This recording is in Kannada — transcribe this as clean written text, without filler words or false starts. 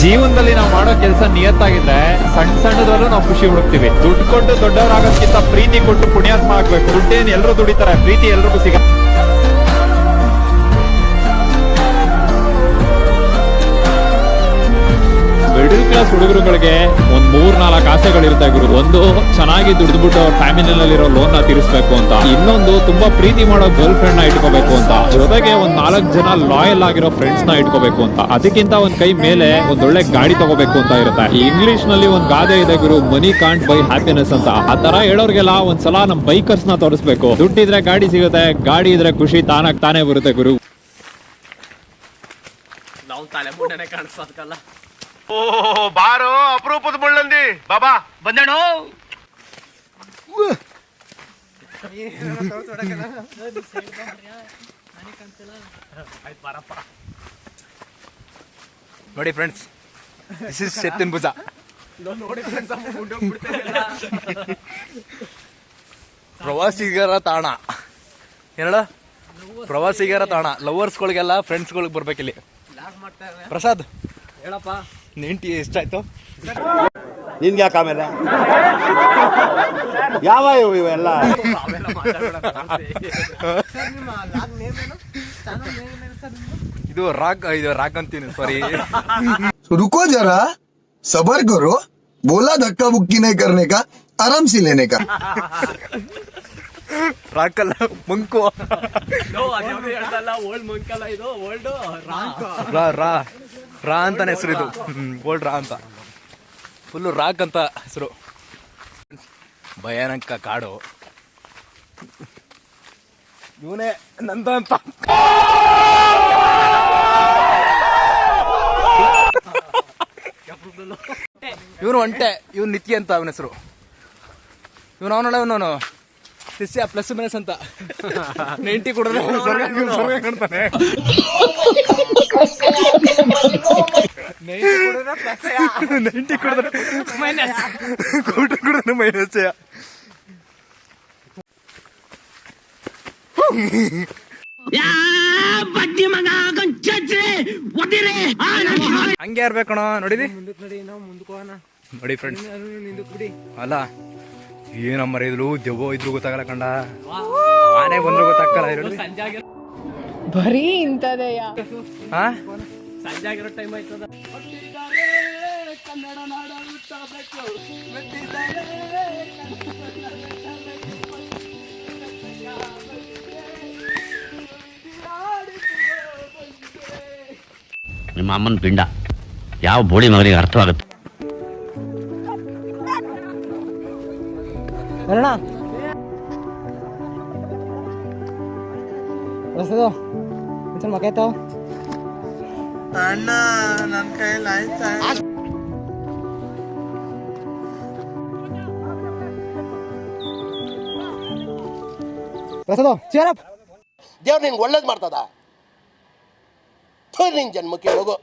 ಜೀವನದಲ್ಲಿ ನಾವು ಮಾಡೋ ಕೆಲಸ ನಿಯತ್ತಾಗಿದ್ರೆ ಸಣ್ಣ ಸಣ್ಣದ್ರಲ್ಲೂ ನಾವು ಖುಷಿ ಹುಡುಕ್ತಿವಿ. ದುಡ್ಡು ಕೊಟ್ಟು ದೊಡ್ಡವರಾಗೋದ್ಕಿಂತ ಪ್ರೀತಿ ಕೊಟ್ಟು ಪುಣ್ಯಾತ್ಮ ಆಗ್ಬೇಕು. ದುಡ್ಡೇನು ಎಲ್ಲರೂ ದುಡಿತಾರೆ, ಪ್ರೀತಿ ಎಲ್ರಿಗೂ ಸಿಗ. ಮಿಡಲ್ ಕ್ಲಾಸ್ ಹುಡುಗರುಗಳಿಗೆ ಒಂದ್ 3-4 ಆಸೆಗಳಿರ್ತಾ ಗುರು. ಒಂದು, ಚೆನ್ನಾಗಿ ದುಡ್ದುಬಿಟ್ಟು ಅವ್ರ ಫ್ಯಾಮಿಲಿನಲ್ಲಿರೋ ಲೋನ್ ನ ತೀರಿಸಬೇಕು ಅಂತ. ಇನ್ನೊಂದು, ತುಂಬಾ ಪ್ರೀತಿ ಮಾಡೋ ಗರ್ಲ್ ಫ್ರೆಂಡ್ ನ ಇಟ್ಕೋಬೇಕು ಅಂತ. ಜೊತೆಗೆ ಒಂದ್ 4 ಜನ ಲಾಯಲ್ ಆಗಿರೋ ಫ್ರೆಂಡ್ಸ್ ನ ಇಟ್ಕೋಬೇಕು ಅಂತ. ಅದಕ್ಕಿಂತ ಒಂದ್ ಕೈ ಮೇಲೆ ಒಂದೊಳ್ಳೆ ಗಾಡಿ ತಗೋಬೇಕು ಅಂತ ಇರುತ್ತೆ. ಇಂಗ್ಲಿಷ್ ನಲ್ಲಿ ಒಂದ್ ಗಾದೆ ಇದೆ ಗುರು, ಮನಿ ಕಾಂಟ್ ಬೈ ಹ್ಯಾಪಿನೆಸ್ ಅಂತ. ಆ ತರ ಹೇಳೋರ್ಗೆಲ್ಲ ಒಂದ್ಸಲ ನಮ್ ಬೈಕರ್ಸ್ ನ ತೋರಿಸ್ಬೇಕು. ದುಡ್ಡಿದ್ರೆ ಗಾಡಿ ಸಿಗುತ್ತೆ, ಗಾಡಿ ಇದ್ರೆ ಖುಷಿ ತಾನಾಗ್ ತಾನೇ ಬರುತ್ತೆ ಗುರು. ನಾವು ತಲೆ ಮುಂಡೆನೆ ಕಾಣಿಸೋದಕ್ಕಲ್ಲ. ಓ ಬಾರೋ ಅಪರೂಪದ ಮುಳ್ಳಂದಿ ಬಾಬಾ ಬಂದೇಣೋ. ನೋಡಿ ಫ್ರೆಂಡ್ಸ್, ದಿಸ್ ಇಸ್ ಶೆತ್ತಿನ ಭುಜ. ಪ್ರವಾಸಿಗರ ತಾಣ ಏನಡ, ಪ್ರವಾಸಿಗರ ತಾಣ. ಲವರ್ಸ್ಗಳಿಗೆಲ್ಲ ಫ್ರೆಂಡ್ಸ್ಗಳಿಗೆ ಬರ್ಬೇಕಿಲ್ಲಿ. ಪ್ರಸಾದ್ ಹೇಳಪ್ಪ, ನೆಂಟಿ ಎಷ್ಟಾಯ್ತು ನಿನ್ಗೆ ಯಾಕೆ ಆಮೇಲೆ ಯಾವ ಇವೆಲ್ಲ ಇದು ರಾಗ್, ಇದು ರಾಗ್ ಅಂತೀನಿ, ಸಾರಿ. रुको जरा सबर करो, बोला धक्का बुक्की नहीं करने का, आराम से लेने का. ರಾಕಲ್ಲ ಮಂಕು, ಓಲ್ಡ್ ಮಂಕಲ್ಲ ಇದು, ಓಲ್ಡ್ ರಾ ರಾ ರಾ ಅಂತಾನೆ ಹೆಸರು ಇದು. ಓಲ್ಡ್ ರಾ ಅಂತ, ಫುಲ್ಲು ರಾಕ್ ಅಂತ ಹೆಸರು. ಭಯಾನಕ ಕಾಡು. ಇವನೇ ನಂದ ಅಂತ. ಇವನು ಒಂಟೆ, ಇವನು ನಿತ್ಯ ಅಂತ ಅವನ ಹೆಸರು. ಇವನು ಅವನೊಳ ಶಿಷ್ಯ ಪ್ಲಸ್ ಮೈನಸ್ ಅಂತ. 90 ಕೊಡಿದ್ರೆ ಸ್ವರ್ಗ ಕಾಣ್ತಾನೆ. 90 ಕೊಡಿದ್ರೆ ಮೈನಸ್, ಕೋಟಿ ಕೊಡಿದ್ರೆ ಮೈನಸ್. ಹಂಗೆ ಇರ್ಬೇಕಣ. ನೋಡಿದಿ ನೋಡಿ ಫ್ರೆಂಡ್ಸ್, ಅಲ್ಲ ಏನಮ್ಮ ಇದ್ರು ದೆವ್ವ ಇದ್ರು ಗೊತ್ತಾಗಲ್ಲ ಕಂಡ, ಆನೆ ಬಂದ್ರು ಗೊತ್ತಾಗಲ್ಲ. ಬರೀ ಇಂಥದೆಯ ಸಂಜೆ ಆಗಿರೋ ಟೈಮ್ ಆಯ್ತದ. ನಿಮ್ಮ ಅಮ್ಮನ ಪಿಂಡ ಯಾವ ಬೋಳಿ ಮಗನಿಗೆ ಅರ್ಥವಾಗುತ್ತೆ. ಅಣ್ಣ ನನ್ನ ಕೈಯಲ್ಲಿ ಆಯ್ತಾ? ದೇವ್ರು ನಿನ್ಗೆ ಒಳ್ಳೇದು ಮಾಡ್ತದ? ನಿನ್ ಜನ್ಮಕ್ಕೆ ಹೋಗು.